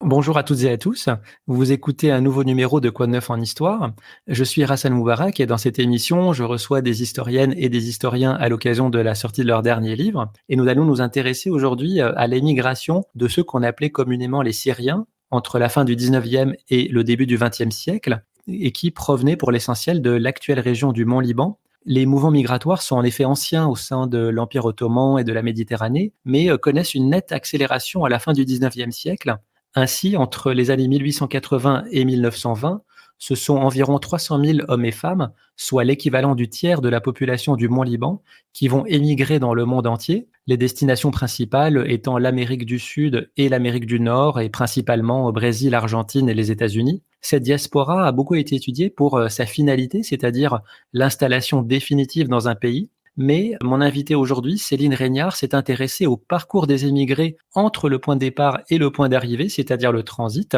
Bonjour à toutes et à tous. Vous écoutez un nouveau numéro de Quoi de neuf en histoire. Je suis Hassan Moubarak et dans cette émission, je reçois des historiennes et des historiens à l'occasion de la sortie de leur dernier livre. Et nous allons nous intéresser aujourd'hui à l'émigration de ceux qu'on appelait communément les Syriens entre la fin du 19e et le début du 20e siècle et qui provenaient pour l'essentiel de l'actuelle région du Mont-Liban. Les mouvements migratoires sont en effet anciens au sein de l'Empire ottoman et de la Méditerranée, mais connaissent une nette accélération à la fin du 19e siècle. Ainsi, entre les années 1880 et 1920, ce sont environ 300 000 hommes et femmes, soit l'équivalent du tiers de la population du Mont-Liban, qui vont émigrer dans le monde entier, les destinations principales étant l'Amérique du Sud et l'Amérique du Nord, et principalement au Brésil, l'Argentine et les États-Unis. Cette diaspora a beaucoup été étudiée pour sa finalité, c'est-à-dire l'installation définitive dans un pays, mais mon invité aujourd'hui, Céline Régnard, s'est intéressée au parcours des émigrés entre le point de départ et le point d'arrivée, c'est-à-dire le transit.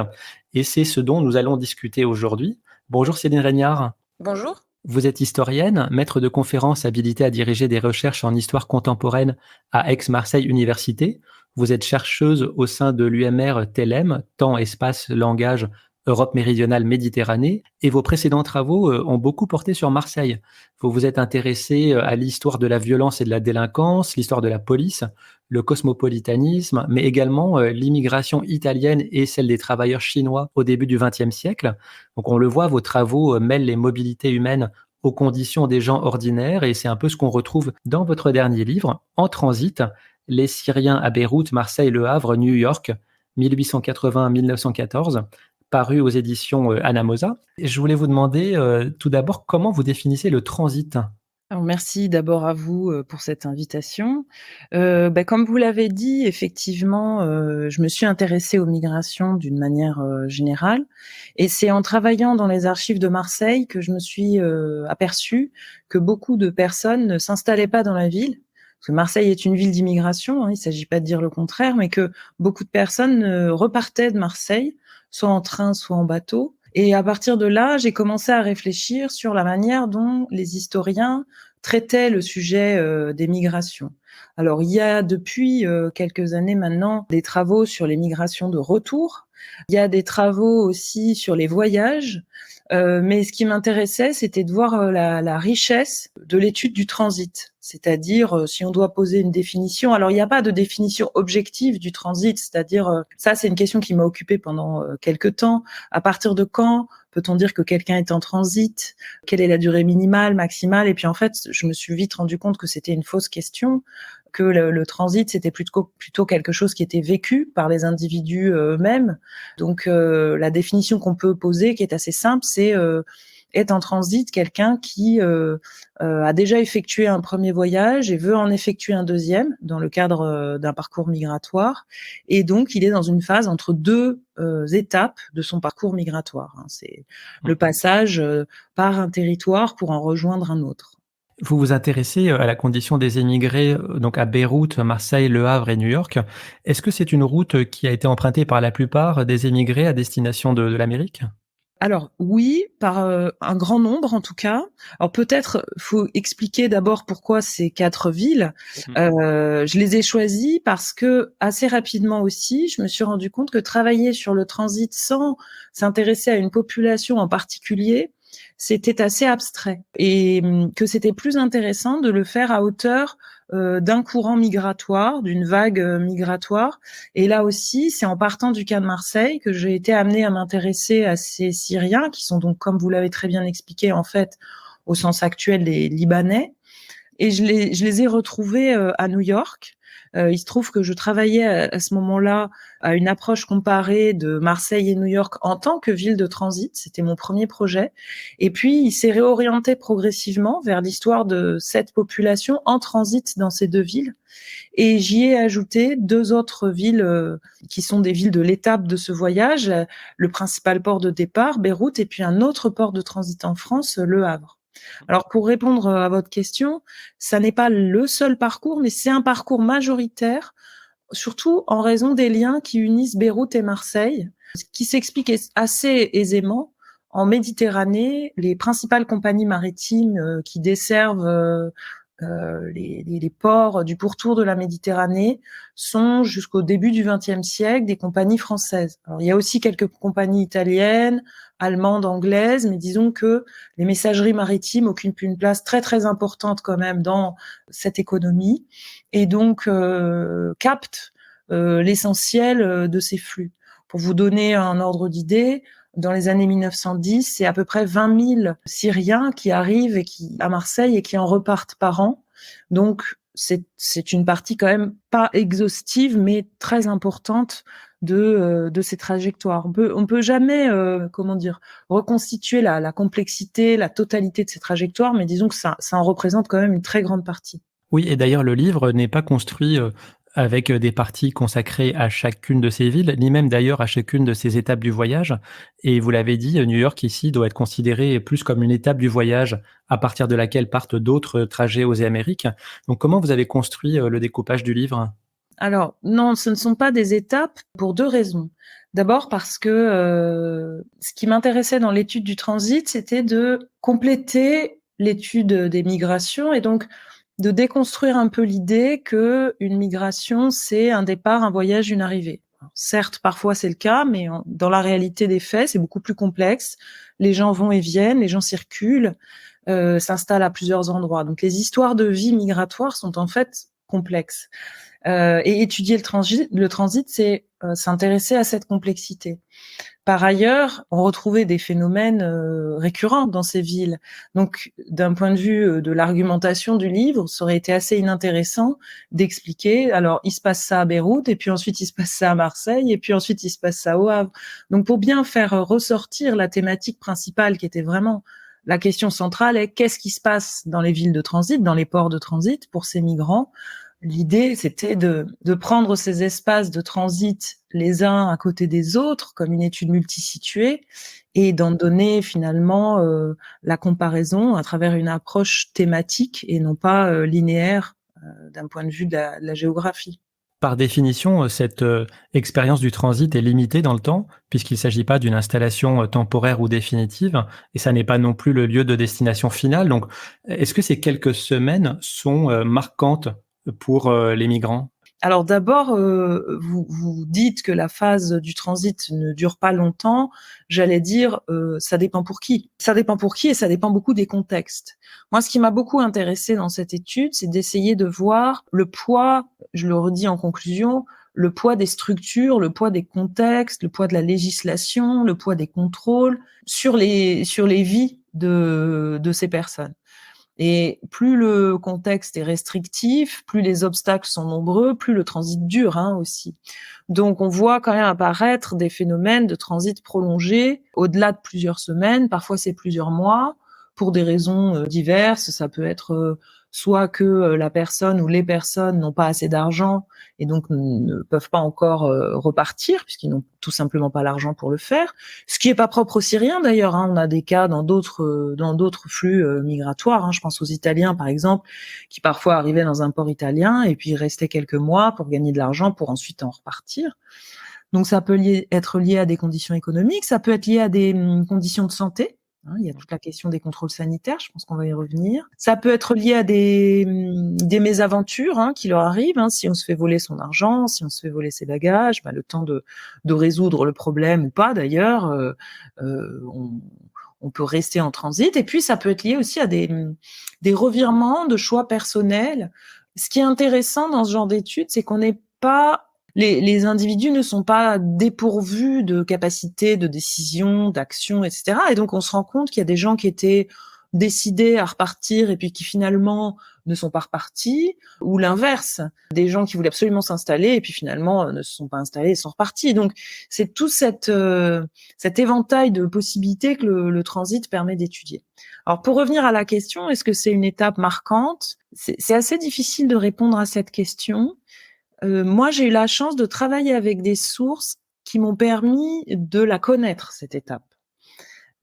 Et c'est ce dont nous allons discuter aujourd'hui. Bonjour Céline Régnard. Bonjour. Vous êtes historienne, maître de conférences habilitée à diriger des recherches en histoire contemporaine à Aix-Marseille Université. Vous êtes chercheuse au sein de l'UMR TELEM, Temps, Espace, Langage, Europe méridionale, Méditerranée, et vos précédents travaux ont beaucoup porté sur Marseille. Vous vous êtes intéressé à l'histoire de la violence et de la délinquance, l'histoire de la police, le cosmopolitanisme, mais également l'immigration italienne et celle des travailleurs chinois au début du XXe siècle. Donc on le voit, vos travaux mêlent les mobilités humaines aux conditions des gens ordinaires, et c'est un peu ce qu'on retrouve dans votre dernier livre, En transit, les Syriens à Beyrouth, Marseille, Le Havre, New York, 1880-1914, paru aux éditions Anamosa. Je voulais vous demander tout d'abord comment vous définissez le transit. Alors merci d'abord à vous, pour cette invitation. Comme vous l'avez dit, effectivement, je me suis intéressée aux migrations d'une manière, générale et c'est en travaillant dans les archives de Marseille que je me suis, aperçue que beaucoup de personnes ne s'installaient pas dans la ville. Parce que Marseille est une ville d'immigration, hein, il ne s'agit pas de dire le contraire, mais que beaucoup de personnes, repartaient de Marseille, soit en train, soit en bateau. Et à partir de là, j'ai commencé à réfléchir sur la manière dont les historiens traitaient le sujet des migrations. Alors, il y a depuis quelques années maintenant des travaux sur les migrations de retour. Il y a des travaux aussi sur les voyages. Mais ce qui m'intéressait, c'était de voir la richesse de l'étude du transit. C'est-à-dire, si on doit poser une définition, alors il n'y a pas de définition objective du transit, c'est-à-dire, ça c'est une question qui m'a occupée pendant quelque temps. À partir de quand peut-on dire que quelqu'un est en transit? Quelle est la durée minimale, maximale? Et puis en fait, je me suis vite rendu compte que c'était une fausse question, que le transit, c'était plutôt quelque chose qui était vécu par les individus eux-mêmes. Donc la définition qu'on peut poser, qui est assez simple, c'est est en transit quelqu'un qui a déjà effectué un premier voyage et veut en effectuer un deuxième dans le cadre d'un parcours migratoire. Et donc, il est dans une phase entre deux étapes de son parcours migratoire. Hein. C'est le passage par un territoire pour en rejoindre un autre. Vous vous intéressez à la condition des émigrés donc à Beyrouth, Marseille, Le Havre et New York. Est-ce que c'est une route qui a été empruntée par la plupart des émigrés à destination de l'Amérique? Alors oui, par un grand nombre en tout cas. Alors peut-être faut expliquer d'abord pourquoi ces 4 villes. Je les ai choisies parce que assez rapidement aussi, je me suis rendu compte que travailler sur le transit sans s'intéresser à une population en particulier, c'était assez abstrait et que c'était plus intéressant de le faire à hauteur d'un courant migratoire, d'une vague migratoire. Et là aussi, c'est en partant du cas de Marseille que j'ai été amenée à m'intéresser à ces Syriens, qui sont donc, comme vous l'avez très bien expliqué, en fait, au sens actuel, les Libanais. Et je les ai retrouvés à New York. Il se trouve que je travaillais à ce moment-là à une approche comparée de Marseille et New York en tant que ville de transit. C'était mon premier projet. Et puis, il s'est réorienté progressivement vers l'histoire de cette population en transit dans ces deux villes. Et j'y ai ajouté 2 autres villes qui sont des villes de l'étape de ce voyage, le principal port de départ, Beyrouth, et puis un autre port de transit en France, Le Havre. Alors pour répondre à votre question, ça n'est pas le seul parcours, mais c'est un parcours majoritaire, surtout en raison des liens qui unissent Beyrouth et Marseille, ce qui s'explique assez aisément. En Méditerranée, les principales compagnies maritimes qui desservent les ports du pourtour de la Méditerranée sont jusqu'au début du XXe siècle des compagnies françaises. Alors, il y a aussi quelques compagnies italiennes, allemandes, anglaises, mais disons que les messageries maritimes occupent une place très très importante quand même dans cette économie et donc captent l'essentiel de ces flux. Pour vous donner un ordre d'idée, dans les années 1910, c'est à peu près 20 000 Syriens qui arrivent à Marseille et qui en repartent par an. Donc, c'est une partie quand même pas exhaustive, mais très importante de ces trajectoires. On peut jamais, reconstituer la complexité, la totalité de ces trajectoires, mais disons que ça en représente quand même une très grande partie. Oui, et d'ailleurs, le livre n'est pas construit avec des parties consacrées à chacune de ces villes, ni même d'ailleurs à chacune de ces étapes du voyage. Et vous l'avez dit, New York ici doit être considéré plus comme une étape du voyage à partir de laquelle partent d'autres trajets aux Amériques. Donc, comment vous avez construit le découpage du livre? Alors non, ce ne sont pas des étapes pour 2 raisons. D'abord parce que, ce qui m'intéressait dans l'étude du transit, c'était de compléter l'étude des migrations et donc de déconstruire un peu l'idée qu'une migration, c'est un départ, un voyage, une arrivée. Alors certes, parfois c'est le cas, mais dans la réalité des faits, c'est beaucoup plus complexe. Les gens vont et viennent, les gens circulent, s'installent à plusieurs endroits. Donc les histoires de vie migratoire sont en fait complexes. Et étudier le transit, c'est s'intéresser à cette complexité. Par ailleurs, on retrouvait des phénomènes récurrents dans ces villes. Donc, d'un point de vue de l'argumentation du livre, ça aurait été assez inintéressant d'expliquer, alors il se passe ça à Beyrouth, et puis ensuite il se passe ça à Marseille, et puis ensuite il se passe ça au Havre. Donc, pour bien faire ressortir la thématique principale qui était vraiment la question centrale est qu'est-ce qui se passe dans les villes de transit, dans les ports de transit pour ces migrants. L'idée, c'était de prendre ces espaces de transit les uns à côté des autres, comme une étude multisituée, et d'en donner finalement la comparaison à travers une approche thématique et non pas linéaire d'un point de vue de la géographie. Par définition, cette expérience du transit est limitée dans le temps, puisqu'il ne s'agit pas d'une installation temporaire ou définitive, et ça n'est pas non plus le lieu de destination finale. Donc, est-ce que ces quelques semaines sont marquantes pour les migrants? Alors d'abord, vous dites que la phase du transit ne dure pas longtemps. J'allais dire, ça dépend pour qui. Ça dépend pour qui et ça dépend beaucoup des contextes. Moi, ce qui m'a beaucoup intéressée dans cette étude, c'est d'essayer de voir le poids, je le redis en conclusion, le poids des structures, le poids des contextes, le poids de la législation, le poids des contrôles sur les vies de ces personnes. Et plus le contexte est restrictif, plus les obstacles sont nombreux, plus le transit dure aussi. Donc on voit quand même apparaître des phénomènes de transit prolongé au-delà de plusieurs semaines, parfois c'est plusieurs mois, pour des raisons diverses. Ça peut être soit que la personne ou les personnes n'ont pas assez d'argent et donc ne peuvent pas encore repartir puisqu'ils n'ont tout simplement pas l'argent pour le faire. Ce qui est pas propre aux Syriens d'ailleurs. On a des cas dans d'autres flux migratoires. Je pense aux Italiens par exemple, qui parfois arrivaient dans un port italien et puis restaient quelques mois pour gagner de l'argent pour ensuite en repartir. Donc ça peut être lié à des conditions économiques, ça peut être lié à des conditions de santé. Il y a toute la question des contrôles sanitaires, je pense qu'on va y revenir. Ça peut être lié à des mésaventures qui leur arrivent. Si on se fait voler son argent, si on se fait voler ses bagages, le temps de résoudre le problème ou pas d'ailleurs, on peut rester en transit. Et puis ça peut être lié aussi à des revirements de choix personnels. Ce qui est intéressant dans ce genre d'études, c'est qu'on n'est pas les individus ne sont pas dépourvus de capacités de décision, d'action, etc. Et donc, on se rend compte qu'il y a des gens qui étaient décidés à repartir et puis qui finalement ne sont pas repartis, ou l'inverse, des gens qui voulaient absolument s'installer et puis finalement ne se sont pas installés et sont repartis. Donc, c'est tout cet éventail de possibilités que le transit permet d'étudier. Alors, pour revenir à la question, est-ce que c'est une étape marquante ? C'est assez difficile de répondre à cette question. Moi, j'ai eu la chance de travailler avec des sources qui m'ont permis de la connaître, cette étape.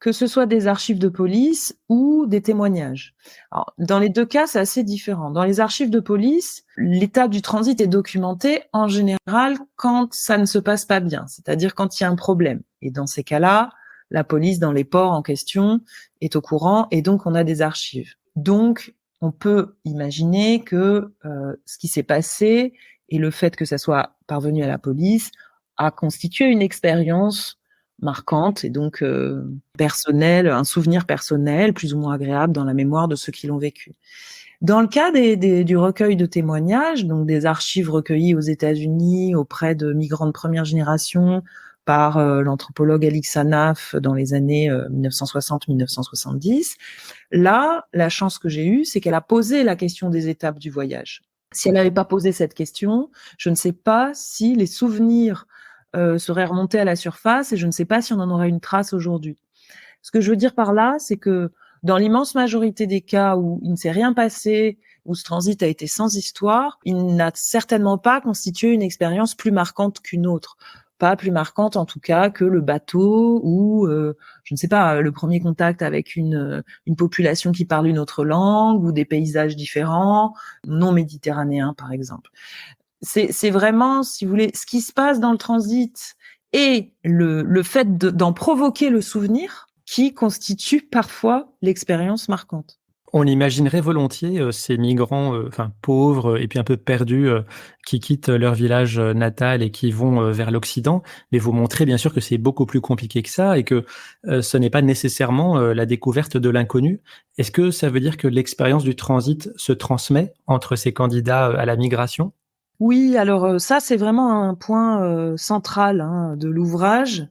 Que ce soit des archives de police ou des témoignages. Alors, dans les deux cas, c'est assez différent. Dans les archives de police, l'étape du transit est documentée en général quand ça ne se passe pas bien, c'est-à-dire quand il y a un problème. Et dans ces cas-là, la police dans les ports en question est au courant et donc on a des archives. Donc, on peut imaginer que ce qui s'est passé et le fait que ça soit parvenu à la police a constitué une expérience marquante et donc personnelle, un souvenir personnel plus ou moins agréable dans la mémoire de ceux qui l'ont vécu. Dans le cas du recueil de témoignages, donc des archives recueillies aux États-Unis auprès de migrants de première génération par l'anthropologue Alix Hannaf dans les années 1960-1970, là, la chance que j'ai eue, c'est qu'elle a posé la question des étapes du voyage. Si elle n'avait pas posé cette question, je ne sais pas si les souvenirs seraient remontés à la surface et je ne sais pas si on en aurait une trace aujourd'hui. Ce que je veux dire par là, c'est que dans l'immense majorité des cas où il ne s'est rien passé, où ce transit a été sans histoire, il n'a certainement pas constitué une expérience plus marquante qu'une autre. Pas plus marquante en tout cas que le bateau ou, je ne sais pas, le premier contact avec une population qui parle une autre langue ou des paysages différents, non méditerranéens par exemple. C'est vraiment, si vous voulez, ce qui se passe dans le transit et le fait d'en provoquer le souvenir qui constitue parfois l'expérience marquante. On imaginerait volontiers, ces migrants, enfin pauvres, et puis un peu perdus, qui quittent leur village, natal et qui vont, vers l'Occident. Mais vous montrez bien sûr que c'est beaucoup plus compliqué que ça et que, ce n'est pas nécessairement, la découverte de l'inconnu. Est-ce que ça veut dire que l'expérience du transit se transmet entre ces candidats, à la migration? Oui, alors, ça, c'est vraiment un point, central, hein, de l'ouvrage.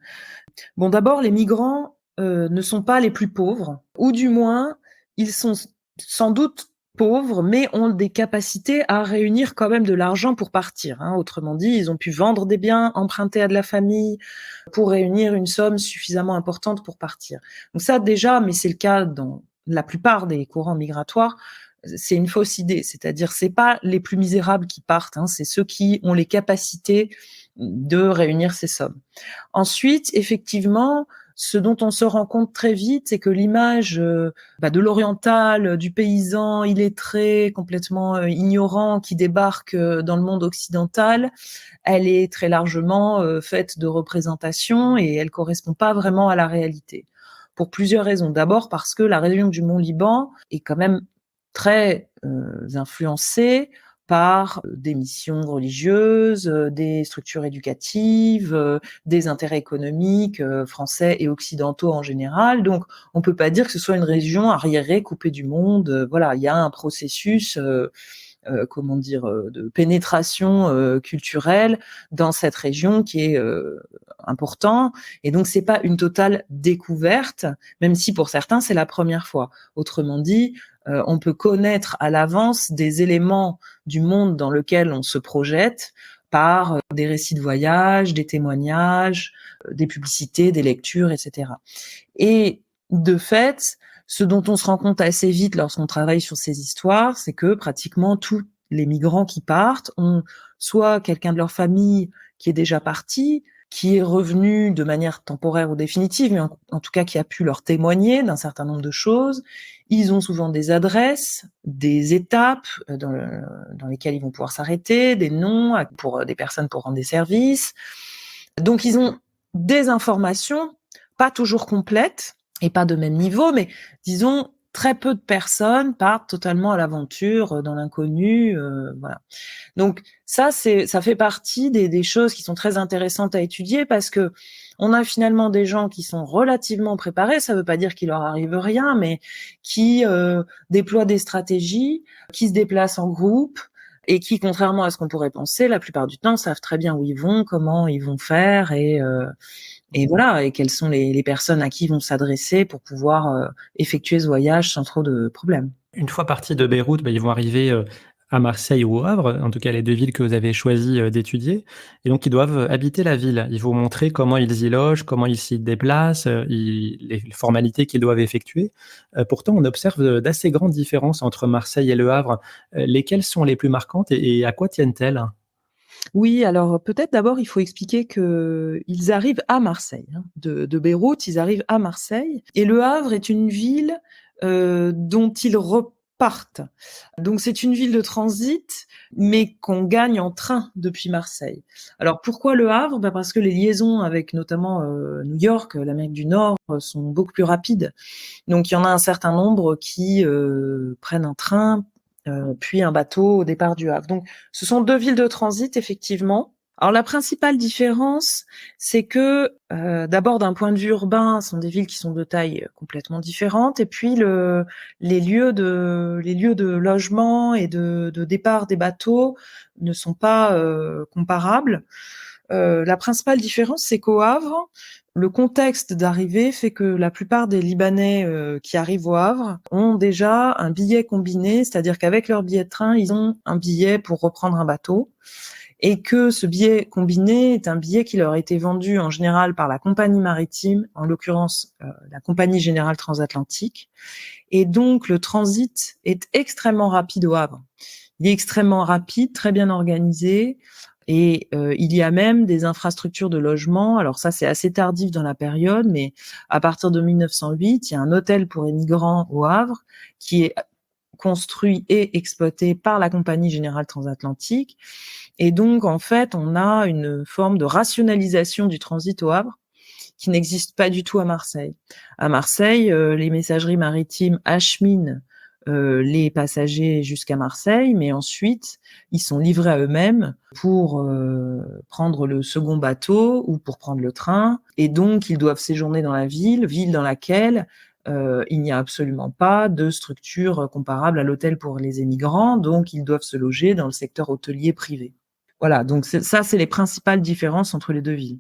Bon, d'abord, les migrants, ne sont pas les plus pauvres, ou du moins, ils sont sans doute pauvres, mais ont des capacités à réunir quand même de l'argent pour partir, hein. Autrement dit, ils ont pu vendre des biens, emprunter à de la famille, pour réunir une somme suffisamment importante pour partir. Donc ça déjà, mais c'est le cas dans la plupart des courants migratoires, c'est une fausse idée. C'est-à-dire, c'est pas les plus misérables qui partent, hein, c'est ceux qui ont les capacités de réunir ces sommes. Ensuite, effectivement, ce dont on se rend compte très vite, c'est que l'image de l'oriental, du paysan illettré, complètement ignorant, qui débarque dans le monde occidental, elle est très largement faite de représentations et elle correspond pas vraiment à la réalité. Pour plusieurs raisons. D'abord parce que la région du Mont-Liban est quand même très influencée par des missions religieuses, des structures éducatives, des intérêts économiques français et occidentaux en général. Donc, on peut pas dire que ce soit une région arriérée, coupée du monde. Voilà, il y a un processus, de pénétration culturelle dans cette région qui est important. Et donc, c'est pas une totale découverte, même si pour certains c'est la première fois. Autrement dit, on peut connaître à l'avance des éléments du monde dans lequel on se projette par des récits de voyage, des témoignages, des publicités, des lectures, etc. Et de fait, ce dont on se rend compte assez vite lorsqu'on travaille sur ces histoires, c'est que pratiquement tous les migrants qui partent ont soit quelqu'un de leur famille qui est déjà parti, qui est revenu de manière temporaire ou définitive, mais en tout cas qui a pu leur témoigner d'un certain nombre de choses. Ils ont souvent des adresses, des étapes dans lesquelles ils vont pouvoir s'arrêter, des noms pour des personnes pour rendre des services. Donc ils ont des informations, pas toujours complètes et pas de même niveau, mais disons très peu de personnes partent totalement à l'aventure dans l'inconnu, voilà. Donc ça fait partie des choses qui sont très intéressantes à étudier parce que on a finalement des gens qui sont relativement préparés, ça veut pas dire qu'il leur arrive rien, mais qui déploient des stratégies, qui se déplacent en groupe et qui, contrairement à ce qu'on pourrait penser, la plupart du temps savent très bien où ils vont, comment ils vont faire et voilà, et quelles sont les personnes à qui ils vont s'adresser pour pouvoir effectuer ce voyage sans trop de problèmes. Une fois partis de Beyrouth, ils vont arriver, à Marseille ou au Havre, en tout cas les 2 villes que vous avez choisi, d'étudier, et donc ils doivent habiter la ville. Ils vont montrer comment ils y logent, comment ils s'y déplacent, ils les formalités qu'ils doivent effectuer. Pourtant on observe, d'assez grandes différences entre Marseille et Le Havre. Lesquelles sont les plus marquantes et à quoi tiennent-elles? Oui, alors peut-être d'abord il faut expliquer qu'ils arrivent à Marseille, hein. De Beyrouth, ils arrivent à Marseille et Le Havre est une ville, dont ils partent. Donc c'est une ville de transit, mais qu'on gagne en train depuis Marseille. Alors pourquoi Le Havre? Parce que les liaisons avec notamment New York, l'Amérique du Nord, sont beaucoup plus rapides. Donc il y en a un certain nombre qui prennent un train, puis un bateau au départ du Havre. Donc ce sont 2 villes de transit effectivement. Alors la principale différence, c'est que d'abord d'un point de vue urbain, ce sont des villes qui sont de taille complètement différente, et puis les lieux de logement et de départ des bateaux ne sont pas comparables. La principale différence, c'est qu'au Havre, le contexte d'arrivée fait que la plupart des Libanais qui arrivent au Havre ont déjà un billet combiné, c'est-à-dire qu'avec leur billet de train, ils ont un billet pour reprendre un bateau, et que ce billet combiné est un billet qui leur a été vendu en général par la compagnie maritime, en l'occurrence la Compagnie Générale Transatlantique, et donc le transit est extrêmement rapide au Havre. Il est extrêmement rapide, très bien organisé, et il y a même des infrastructures de logement. Alors ça, c'est assez tardif dans la période, mais à partir de 1908, il y a un hôtel pour émigrants au Havre qui est construit et exploité par la Compagnie Générale Transatlantique. Et donc, en fait, on a une forme de rationalisation du transit au Havre qui n'existe pas du tout à Marseille. À Marseille, les messageries maritimes acheminent les passagers jusqu'à Marseille, mais ensuite, ils sont livrés à eux-mêmes pour prendre le second bateau ou pour prendre le train. Et donc, ils doivent séjourner dans la ville dans laquelle il n'y a absolument pas de structure comparable à l'hôtel pour les émigrants, donc ils doivent se loger dans le secteur hôtelier privé. Voilà, donc c'est les principales différences entre les 2 villes.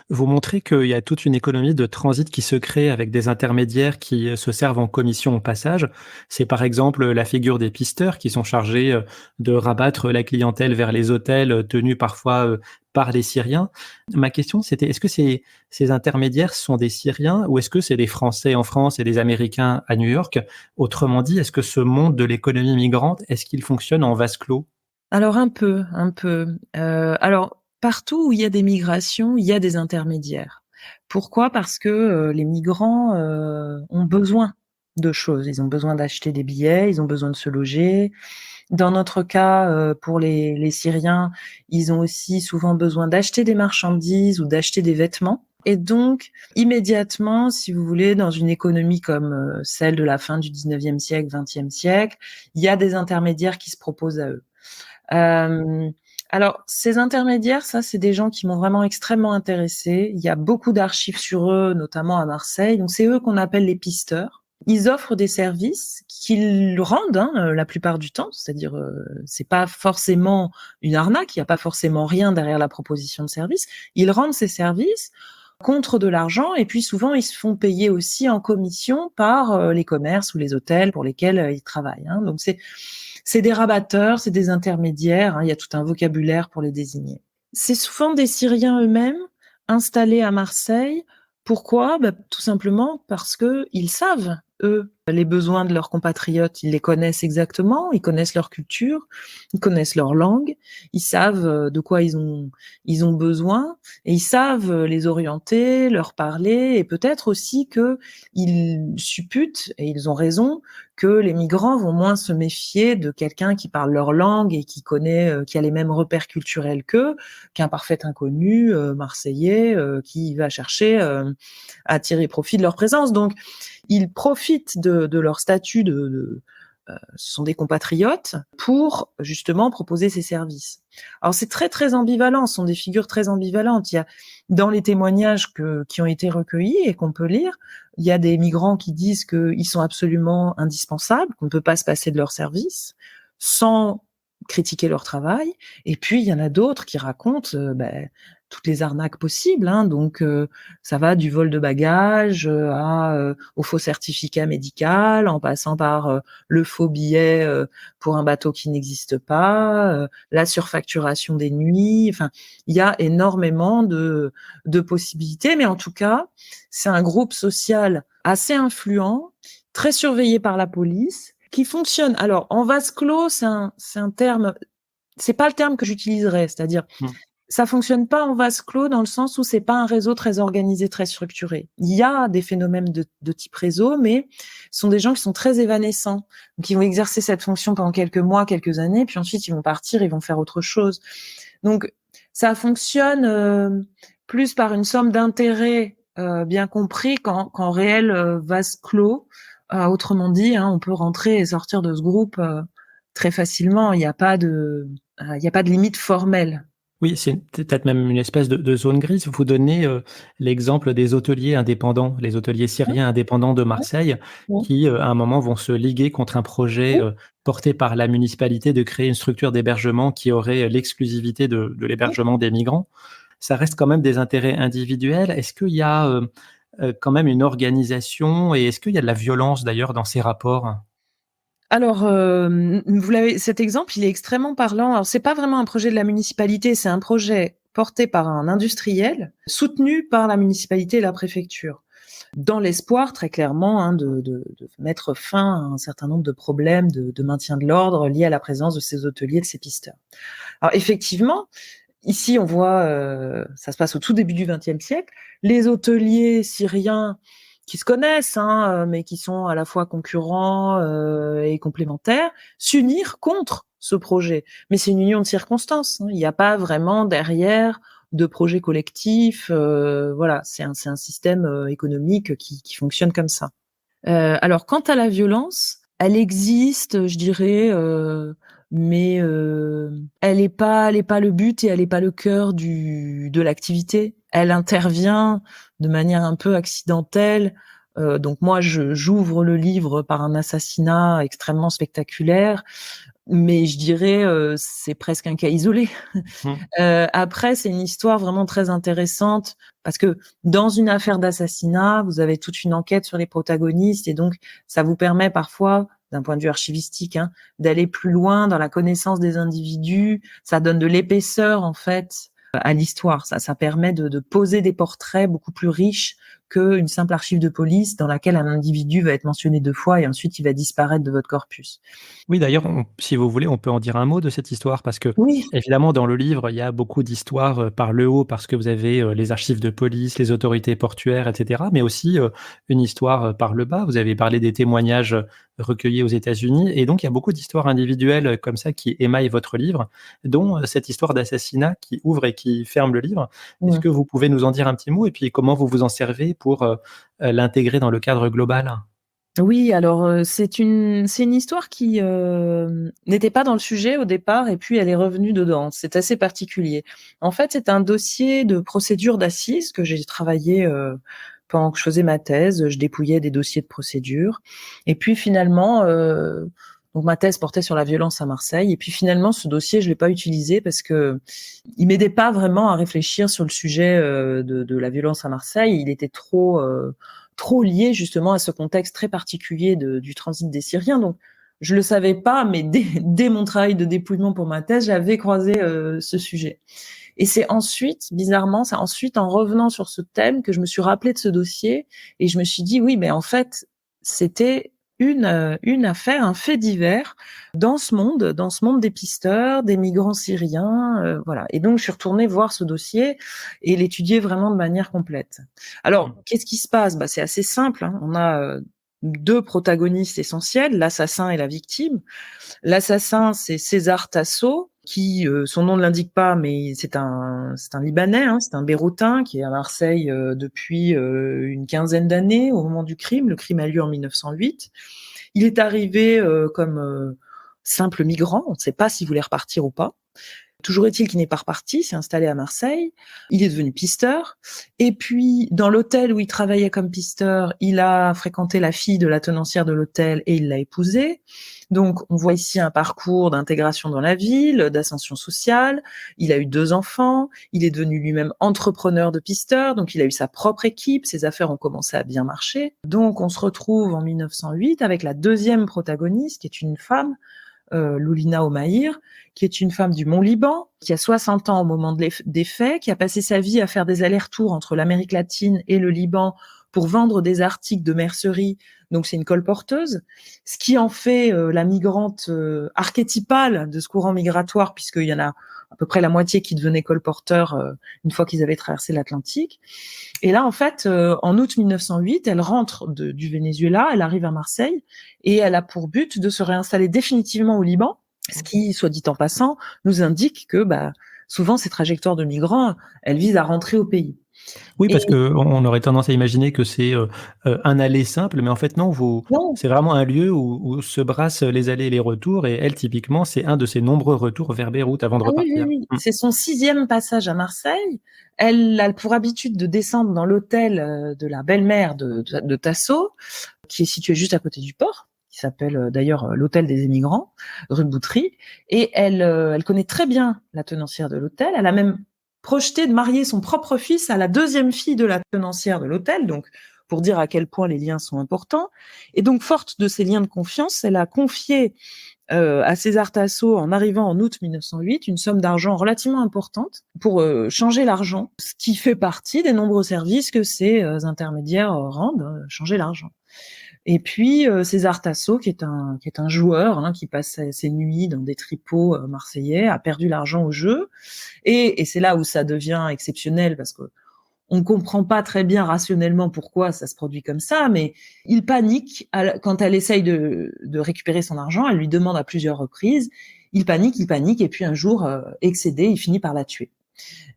Vous montrez qu'il y a toute une économie de transit qui se crée avec des intermédiaires qui se servent en commission au passage. C'est par exemple la figure des pisteurs qui sont chargés de rabattre la clientèle vers les hôtels tenus parfois par les Syriens. Ma question, c'était est-ce que ces intermédiaires sont des Syriens ou est-ce que c'est des Français en France et des Américains à New York? Autrement dit, est-ce que ce monde de l'économie migrante, est-ce qu'il fonctionne en vase clos? Alors un peu, un peu. Alors partout où il y a des migrations, il y a des intermédiaires. Pourquoi? Parce que, les migrants, ont besoin de choses. Ils ont besoin d'acheter des billets, ils ont besoin de se loger. Dans notre cas, pour les Syriens, ils ont aussi souvent besoin d'acheter des marchandises ou d'acheter des vêtements, et donc immédiatement, si vous voulez, dans une économie comme, celle de la fin du 19e siècle, 20e siècle, il y a des intermédiaires qui se proposent à eux. Alors ces intermédiaires, ça, c'est des gens qui m'ont vraiment extrêmement intéressée. Il y a beaucoup d'archives sur eux, notamment à Marseille. Donc c'est eux qu'on appelle les pisteurs. Ils offrent des services qu'ils rendent, la plupart du temps. C'est-à-dire, c'est pas forcément une arnaque, il y a pas forcément rien derrière la proposition de service. Ils rendent ces services contre de l'argent, et puis souvent ils se font payer aussi en commission par les commerces ou les hôtels pour lesquels ils travaillent. Donc c'est des rabatteurs, c'est des intermédiaires, il y a tout un vocabulaire pour les désigner. C'est souvent des Syriens eux-mêmes installés à Marseille. Pourquoi? Tout simplement parce qu'ils savent, eux, les besoins de leurs compatriotes. Ils les connaissent exactement, ils connaissent leur culture, ils connaissent leur langue, ils savent de quoi ils ont besoin, et ils savent les orienter, leur parler, et peut-être aussi qu'ils supputent, et ils ont raison, que les migrants vont moins se méfier de quelqu'un qui parle leur langue et qui connaît, qui a les mêmes repères culturels qu'eux, qu'un parfait inconnu marseillais qui va chercher à tirer profit de leur présence. Donc, ils profitent de leur statut ce sont des compatriotes pour justement proposer ces services. Alors c'est très très ambivalent, ce sont des figures très ambivalentes. Il y a dans les témoignages qui ont été recueillis et qu'on peut lire, il y a des migrants qui disent qu'ils sont absolument indispensables, qu'on ne peut pas se passer de leurs services sans critiquer leur travail. Et puis il y en a d'autres qui racontent toutes les arnaques possibles. Donc ça va du vol de bagages au faux certificat médical, en passant par le faux billet pour un bateau qui n'existe pas, la surfacturation des nuits. Enfin, il y a énormément de possibilités, mais en tout cas, c'est un groupe social assez influent, très surveillé par la police, qui fonctionne. Alors, en vase clos, c'est un terme, c'est pas le terme que j'utiliserais, c'est-à-dire, Mmh. Ça fonctionne pas en vase clos dans le sens où c'est pas un réseau très organisé, très structuré. Il y a des phénomènes de type réseau, mais ce sont des gens qui sont très évanescents. Donc, ils vont exercer cette fonction pendant quelques mois, quelques années, puis ensuite ils vont partir, ils vont faire autre chose. Donc, ça fonctionne plus par une somme d'intérêts bien compris qu'en réel vase clos. Autrement dit, on peut rentrer et sortir de ce groupe très facilement. Il n'y a pas de limite formelle. Oui, c'est peut-être même une espèce de zone grise. Vous donnez, l'exemple des hôteliers indépendants, les hôteliers Ouais, syriens indépendants de ouais, Marseille ouais. qui, à un moment, vont se liguer contre un projet, Oui, porté par la municipalité de créer une structure d'hébergement qui aurait l'exclusivité de oui. l'hébergement des migrants. Ça reste quand même des intérêts individuels. Est-ce qu'il y a, quand même une organisation et est-ce qu'il y a de la violence d'ailleurs dans ces rapports? Alors, cet exemple, il est extrêmement parlant. Alors, c'est pas vraiment un projet de la municipalité, c'est un projet porté par un industriel, soutenu par la municipalité et la préfecture, dans l'espoir très clairement, de mettre fin à un certain nombre de problèmes de maintien de l'ordre liés à la présence de ces hôteliers, de ces pisteurs. Alors effectivement, ici on voit, ça se passe au tout début du XXe siècle, les hôteliers syriens qui se connaissent, mais qui sont à la fois concurrents et complémentaires, s'unir contre ce projet. Mais c'est une union de circonstances. Il n'y a pas vraiment derrière de projet collectif. Voilà, c'est un système économique qui fonctionne comme ça. Alors quant à la violence, elle existe, je dirais, mais elle est pas le but et elle est pas le cœur de l'activité. Elle intervient de manière un peu accidentelle. Donc moi, j'ouvre le livre par un assassinat extrêmement spectaculaire, mais je dirais, c'est presque un cas isolé. Mmh. Après, c'est une histoire vraiment très intéressante parce que dans une affaire d'assassinat, vous avez toute une enquête sur les protagonistes et donc ça vous permet parfois, d'un point de vue archivistique, d'aller plus loin dans la connaissance des individus. Ça donne de l'épaisseur en fait à l'histoire. Ça permet de poser des portraits beaucoup plus riches qu'une simple archive de police dans laquelle un individu va être mentionné 2 fois et ensuite il va disparaître de votre corpus. Oui, d'ailleurs, si vous voulez, on peut en dire un mot de cette histoire parce que, Oui. évidemment, dans le livre, il y a beaucoup d'histoires par le haut parce que vous avez les archives de police, les autorités portuaires, etc. Mais aussi une histoire par le bas. Vous avez parlé des témoignages recueillis aux États-Unis. Et donc, il y a beaucoup d'histoires individuelles comme ça qui émaillent votre livre, dont cette histoire d'assassinat qui ouvre et qui ferme le livre. Est-ce Mmh. que vous pouvez nous en dire un petit mot et puis comment vous vous en servez pour l'intégrer dans le cadre global? Oui, alors, c'est une histoire qui, n'était pas dans le sujet au départ et puis elle est revenue dedans. C'est assez particulier. En fait, c'est un dossier de procédure d'assises que j'ai travaillé, pendant que je faisais ma thèse. Je dépouillais des dossiers de procédure et puis finalement, donc ma thèse portait sur la violence à Marseille et puis finalement ce dossier je l'ai pas utilisé parce qu'il m'aidait pas vraiment à réfléchir sur le sujet, de la violence à Marseille. Il était trop lié justement à ce contexte très particulier du transit des Syriens. Donc, je le savais pas, mais dès mon travail de dépouillement pour ma thèse, j'avais croisé ce sujet. Et c'est ensuite, bizarrement, c'est ensuite en revenant sur ce thème que je me suis rappelé de ce dossier et je me suis dit oui, mais en fait, c'était une affaire, un fait divers dans ce monde des pisteurs, des migrants syriens, voilà. Et donc je suis retournée voir ce dossier et l'étudier vraiment de manière complète. Alors, qu'est-ce qui se passe? Bah, c'est assez simple, On a 2 protagonistes essentiels, l'assassin et la victime. L'assassin, c'est César Tasso, qui, son nom ne l'indique pas, mais c'est un Libanais, c'est un Béroutin qui est à Marseille depuis une quinzaine d'années au moment du crime. Le crime a lieu en 1908. Il est arrivé comme simple migrant. On ne sait pas s'il voulait repartir ou pas. Toujours est-il qu'il n'est pas reparti, s'est installé à Marseille. Il est devenu pisteur. Et puis, dans l'hôtel où il travaillait comme pisteur, il a fréquenté la fille de la tenancière de l'hôtel et il l'a épousée. Donc, on voit ici un parcours d'intégration dans la ville, d'ascension sociale. Il a eu 2 enfants. Il est devenu lui-même entrepreneur de pisteur. Donc, il a eu sa propre équipe. Ses affaires ont commencé à bien marcher. Donc, on se retrouve en 1908 avec la deuxième protagoniste, qui est une femme, Loulina Omaïr, qui est une femme du Mont-Liban, qui a 60 ans au moment des faits, qui a passé sa vie à faire des allers-retours entre l'Amérique latine et le Liban pour vendre des articles de mercerie. Donc c'est une colporteuse, ce qui en fait la migrante archétypale de ce courant migratoire, puisqu'il y en a à peu près la moitié qui devenaient colporteurs une fois qu'ils avaient traversé l'Atlantique. Et là, en fait, en août 1908, elle rentre du Venezuela, elle arrive à Marseille, et elle a pour but de se réinstaller définitivement au Liban, ce qui, soit dit en passant, nous indique que souvent ces trajectoires de migrants, elles visent à rentrer au pays. Oui, Et parce qu'on aurait tendance à imaginer que c'est, un aller simple, mais en fait non, non, c'est vraiment un lieu où se brassent les allers et les retours et elle, typiquement, c'est un de ses nombreux retours vers Beyrouth avant de ah oui, oui, repartir. oui, Mmh. c'est son 6e passage à Marseille. Elle a pour habitude de descendre dans l'hôtel de la belle-mère de Tasso, qui est situé juste à côté du port, qui s'appelle d'ailleurs l'hôtel des émigrants, rue Boutry. Et elle connaît très bien la tenancière de l'hôtel. Elle a même projeté de marier son propre fils à la 2e fille de la tenancière de l'hôtel, donc pour dire à quel point les liens sont importants. Et donc, forte de ces liens de confiance, elle a confié à César Tasso, en arrivant en août 1908, une somme d'argent relativement importante pour changer l'argent, ce qui fait partie des nombreux services que ces intermédiaires rendent, changer l'argent. Et puis César Tasso, qui est un joueur, qui passe ses nuits dans des tripots marseillais, a perdu l'argent au jeu, et c'est là où ça devient exceptionnel, parce que on ne comprend pas très bien rationnellement pourquoi ça se produit comme ça, mais il panique quand elle essaye de récupérer son argent. Elle lui demande à plusieurs reprises. Il panique, et puis un jour, excédé, il finit par la tuer.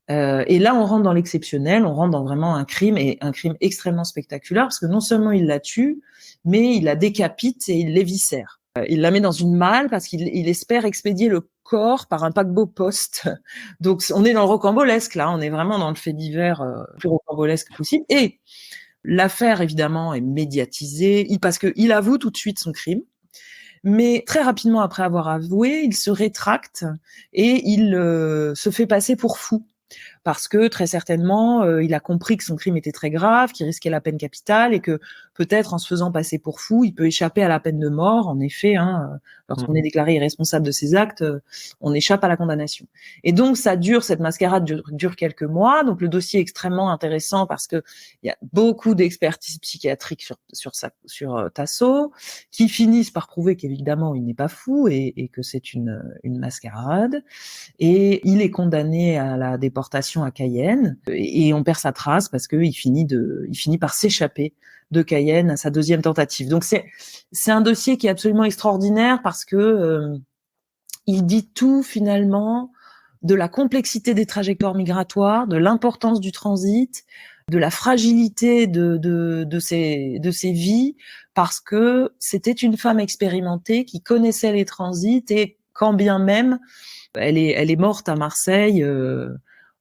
Et là, on rentre dans l'exceptionnel, on rentre dans vraiment un crime, et un crime extrêmement spectaculaire, parce que non seulement il la tue, mais il la décapite et il l'éviscère. Il la met dans une malle parce qu'il espère expédier le corps par un paquebot poste. Donc on est dans le rocambolesque là, on est vraiment dans le fait divers le plus rocambolesque possible. Et l'affaire évidemment est médiatisée, parce qu'il avoue tout de suite son crime. Mais très rapidement après avoir avoué, il se rétracte et il se fait passer pour fou. Parce que très certainement, il a compris que son crime était très grave, qu'il risquait la peine capitale, et que peut-être en se faisant passer pour fou, il peut échapper à la peine de mort. En effet, lorsqu'on est Mmh. déclaré irresponsable de ses actes, on échappe à la condamnation. Et donc cette mascarade dure quelques mois. Donc le dossier est extrêmement intéressant parce que il y a beaucoup d'expertises psychiatriques sur Tasso, qui finissent par prouver qu'évidemment il n'est pas fou et que c'est une mascarade. Et il est condamné à la déportation à Cayenne, et on perd sa trace parce qu'il finit par s'échapper de Cayenne à sa 2e tentative. Donc c'est un dossier qui est absolument extraordinaire parce que il dit tout finalement de la complexité des trajectoires migratoires, de l'importance du transit, de la fragilité de ces vies, parce que c'était une femme expérimentée qui connaissait les transits, et quand bien même elle est morte à Marseille,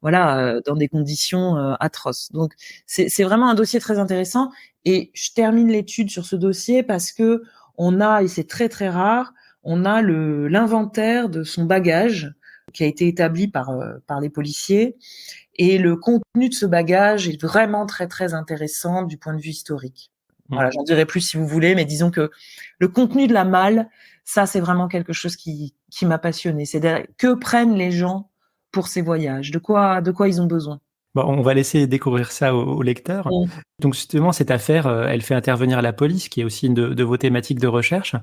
dans des conditions atroces. Donc c'est vraiment un dossier très intéressant, et je termine l'étude sur ce dossier parce que on a, et c'est très très rare, on a l'inventaire de son bagage qui a été établi par les policiers, et le contenu de ce bagage est vraiment très très intéressant du point de vue historique. Mmh. Voilà, j'en dirai plus si vous voulez, mais disons que le contenu de la malle, ça, c'est vraiment quelque chose qui m'a passionnée. C'est que prennent les gens pour ces voyages, de quoi ils ont besoin. Bon, on va laisser découvrir ça aux lecteurs. Mmh. Donc justement, cette affaire, elle fait intervenir la police, qui est aussi une de vos thématiques de recherche.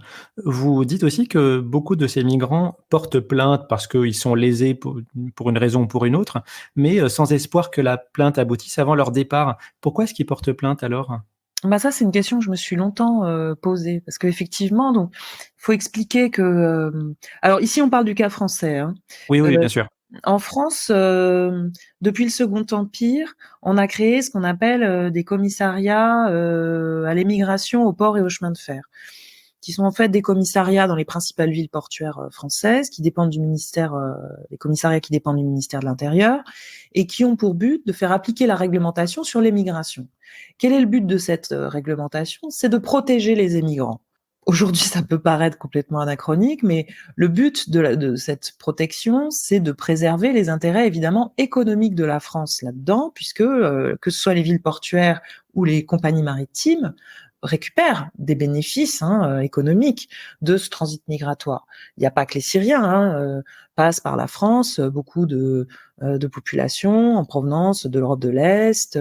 Vous dites aussi que beaucoup de ces migrants portent plainte parce qu'ils sont lésés pour une raison ou pour une autre, mais sans espoir que la plainte aboutisse avant leur départ. Pourquoi est-ce qu'ils portent plainte alors? Ça, c'est une question que je me suis longtemps posée, parce qu'effectivement, donc, faut expliquer que, alors ici, on parle du cas français, hein. Oui, oui, Heu, bien sûr. En France, depuis le Second Empire, on a créé ce qu'on appelle des commissariats à l'émigration, au port et au chemin de fer, qui sont en fait des commissariats dans les principales villes portuaires françaises, qui dépendent du ministère, des commissariats qui dépendent du ministère de l'Intérieur, et qui ont pour but de faire appliquer la réglementation sur les migrations. Quel est le but de cette réglementation? C'est de protéger les émigrants. Aujourd'hui, ça peut paraître complètement anachronique, mais le but de cette protection, c'est de préserver les intérêts évidemment économiques de la France là-dedans, puisque que ce soit les villes portuaires ou les compagnies maritimes, récupèrent des bénéfices économiques de ce transit migratoire. Il n'y a pas que les Syriens passent par la France, beaucoup de populations en provenance de l'Europe de l'Est,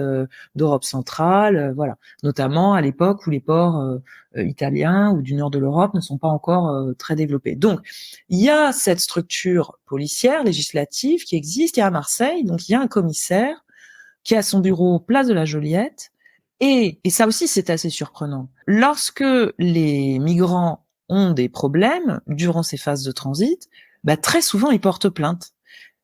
d'Europe centrale, voilà, notamment à l'époque où les ports italiens ou du nord de l'Europe ne sont pas encore très développés. Donc, il y a cette structure policière, législative qui existe. Et à Marseille, donc il y a un commissaire qui a son bureau place de la Joliette. Et ça aussi, c'est assez surprenant. Lorsque les migrants ont des problèmes durant ces phases de transit, très souvent, ils portent plainte.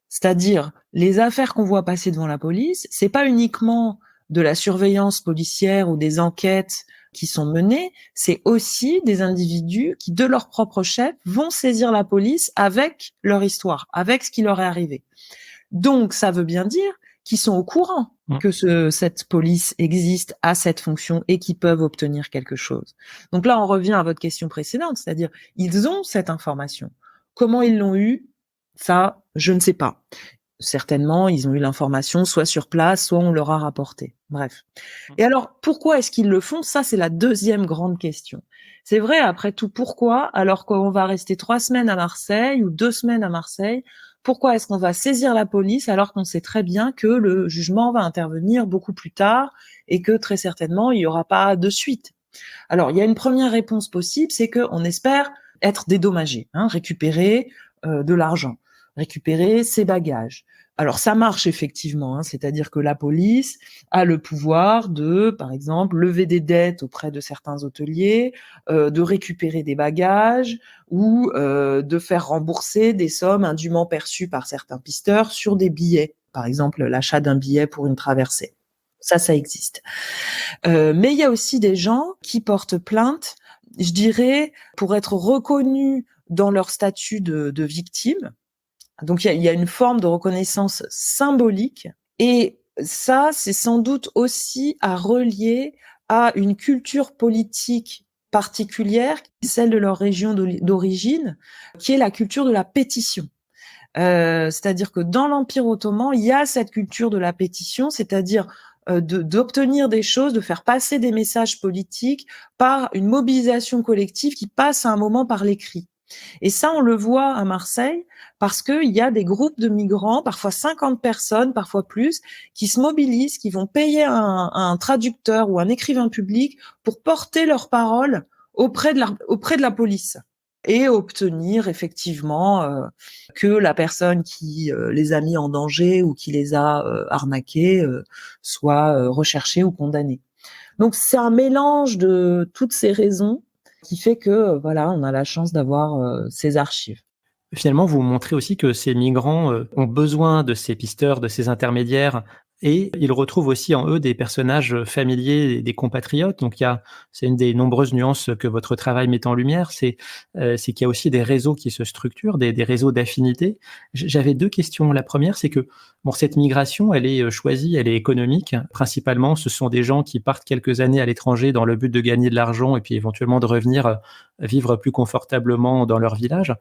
C'est-à-dire, les affaires qu'on voit passer devant la police, c'est pas uniquement de la surveillance policière ou des enquêtes qui sont menées, c'est aussi des individus qui, de leur propre chef, vont saisir la police avec leur histoire, avec ce qui leur est arrivé. Donc, ça veut bien dire qu'ils sont au courant que cette police existe, a cette fonction et qu'ils peuvent obtenir quelque chose. Donc là, on revient à votre question précédente, c'est-à-dire, ils ont cette information. Comment ils l'ont eue? Ça, je ne sais pas. Certainement, ils ont eu l'information soit sur place, soit on leur a rapporté. Bref. Et alors, pourquoi est-ce qu'ils le font? Ça, c'est la deuxième grande question. C'est vrai, après tout, pourquoi, alors qu'on va rester 3 semaines à Marseille ou 2 semaines à Marseille, pourquoi est-ce qu'on va saisir la police alors qu'on sait très bien que le jugement va intervenir beaucoup plus tard et que très certainement, il n'y aura pas de suite? Alors, il y a une première réponse possible, c'est qu'on espère être dédommagé, récupérer de l'argent, récupérer ses bagages. Alors, ça marche effectivement, c'est-à-dire que la police a le pouvoir de, par exemple, lever des dettes auprès de certains hôteliers, de récupérer des bagages ou de faire rembourser des sommes indûment perçues par certains pisteurs sur des billets, par exemple l'achat d'un billet pour une traversée. Ça existe. Mais il y a aussi des gens qui portent plainte, je dirais, pour être reconnus dans leur statut de victime. Donc il y a une forme de reconnaissance symbolique, et ça, c'est sans doute aussi à relier à une culture politique particulière, celle de leur région d'origine, qui est la culture de la pétition. C'est-à-dire que dans l'Empire ottoman, il y a cette culture de la pétition, c'est-à-dire d'obtenir des choses, de faire passer des messages politiques par une mobilisation collective qui passe à un moment par l'écrit. Et ça, on le voit à Marseille parce qu'il y a des groupes de migrants, parfois 50 personnes, parfois plus, qui se mobilisent, qui vont payer un traducteur ou un écrivain public pour porter leurs paroles auprès de la police et obtenir effectivement que la personne qui les a mis en danger ou qui les a arnaqués soit recherchée ou condamnée. Donc c'est un mélange de toutes ces raisons qui fait que voilà, on a la chance d'avoir ces archives. Finalement, vous montrez aussi que ces migrants ont besoin de ces pisteurs, de ces intermédiaires, et ils retrouvent aussi en eux des personnages familiers, des compatriotes. Donc c'est une des nombreuses nuances que votre travail met en lumière, c'est qu'il y a aussi des réseaux qui se structurent, des réseaux d'affinités. J'avais 2 questions. La première, c'est que bon, cette migration, elle est choisie, elle est économique. Principalement, ce sont des gens qui partent quelques années à l'étranger dans le but de gagner de l'argent et puis éventuellement de revenir vivre plus confortablement dans leur village.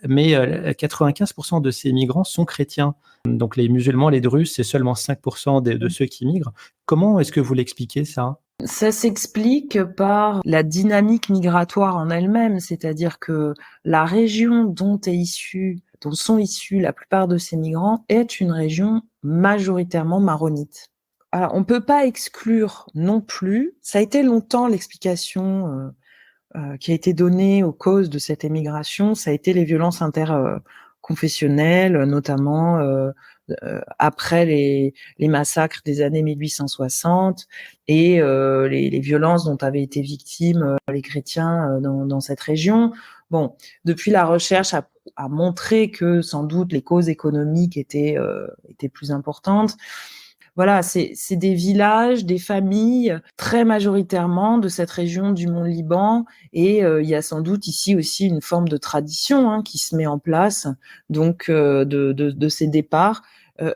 Mais 95% de ces migrants sont chrétiens. Donc les musulmans, les druzes, c'est seulement 5% de ceux qui migrent. Comment est-ce que vous l'expliquez ça? Ça s'explique par la dynamique migratoire en elle-même, c'est-à-dire que la région dont sont issus la plupart de ces migrants est une région majoritairement maronite. Alors, on peut pas exclure non plus, ça a été longtemps l'explication qui a été donnée aux causes de cette émigration, ça a été les violences interconfessionnelles, notamment après les massacres des années 1860 et les violences dont avaient été victimes les chrétiens dans cette région. Bon, depuis la recherche a montré que sans doute les causes économiques étaient plus importantes. Voilà, c'est des villages, des familles, très majoritairement de cette région du Mont-Liban, et il y a sans doute ici aussi une forme de tradition qui se met en place, donc de ces départs.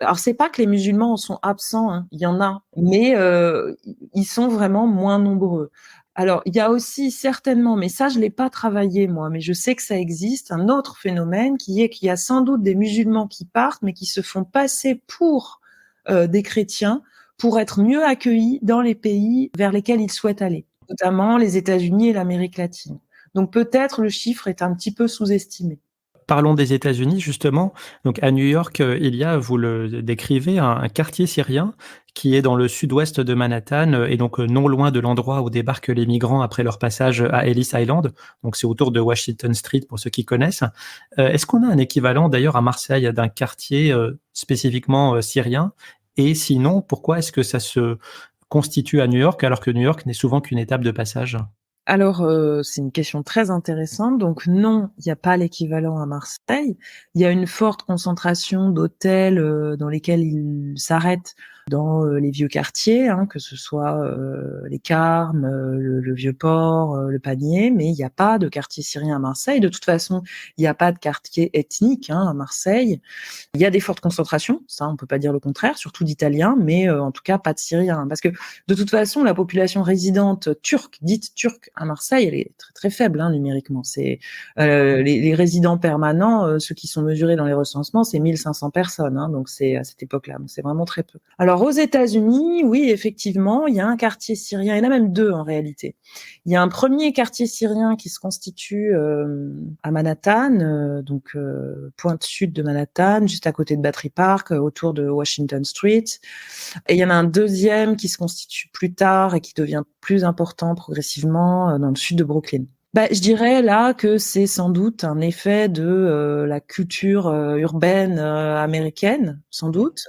Alors c'est pas que les musulmans en sont absents, il y en a, mais ils sont vraiment moins nombreux. Alors il y a aussi certainement, mais ça je l'ai pas travaillé moi, mais je sais que ça existe, un autre phénomène qui est qu'il y a sans doute des musulmans qui partent, mais qui se font passer pour des chrétiens pour être mieux accueillis dans les pays vers lesquels ils souhaitent aller. notamment les États-Unis et l'Amérique latine. Donc peut-être le chiffre est un petit peu sous-estimé. Parlons des États-Unis justement. Donc à New York, il y a, vous le décrivez, un quartier syrien qui est dans le sud-ouest de Manhattan, et donc non loin de l'endroit où débarquent les migrants après leur passage à Ellis Island. Donc c'est autour de Washington Street pour ceux qui connaissent. Est-ce qu'on a un équivalent d'ailleurs à Marseille d'un quartier spécifiquement syrien? Et sinon, pourquoi est-ce que ça se constitue à New York alors que New York n'est souvent qu'une étape de passage? Alors, c'est une question très intéressante. Donc non, il y a pas l'équivalent à Marseille. Il y a une forte concentration d'hôtels, dans lesquels ils s'arrêtent dans, les vieux quartiers, hein, que ce soit, les Carmes, le Vieux-Port, le Panier, mais il y a pas de quartier syrien à Marseille. De toute façon, il y a pas de quartier ethnique, hein, à Marseille. Il y a des fortes concentrations, ça on peut pas dire le contraire, surtout d'Italiens, mais en tout cas pas de Syriens. Parce que de toute façon, la population résidente turque, dite turque à Marseille, elle est très très faible hein, numériquement. C'est les résidents permanents, ceux qui sont mesurés dans les recensements, c'est 1500 personnes. Hein, donc c'est à cette époque-là, donc c'est vraiment très peu. Alors aux États-Unis, oui effectivement, il y a un quartier syrien, il y en a même deux en réalité. Il y a un premier quartier syrien qui se constitue à Manhattan, donc pointe sud de Manhattan, juste à côté de Battery Park, autour de Washington Street. Et il y en a un deuxième qui se constitue plus tard et qui devient plus important progressivement dans le sud de Brooklyn. Bah, je dirais là que c'est sans doute un effet de la culture urbaine américaine, sans doute.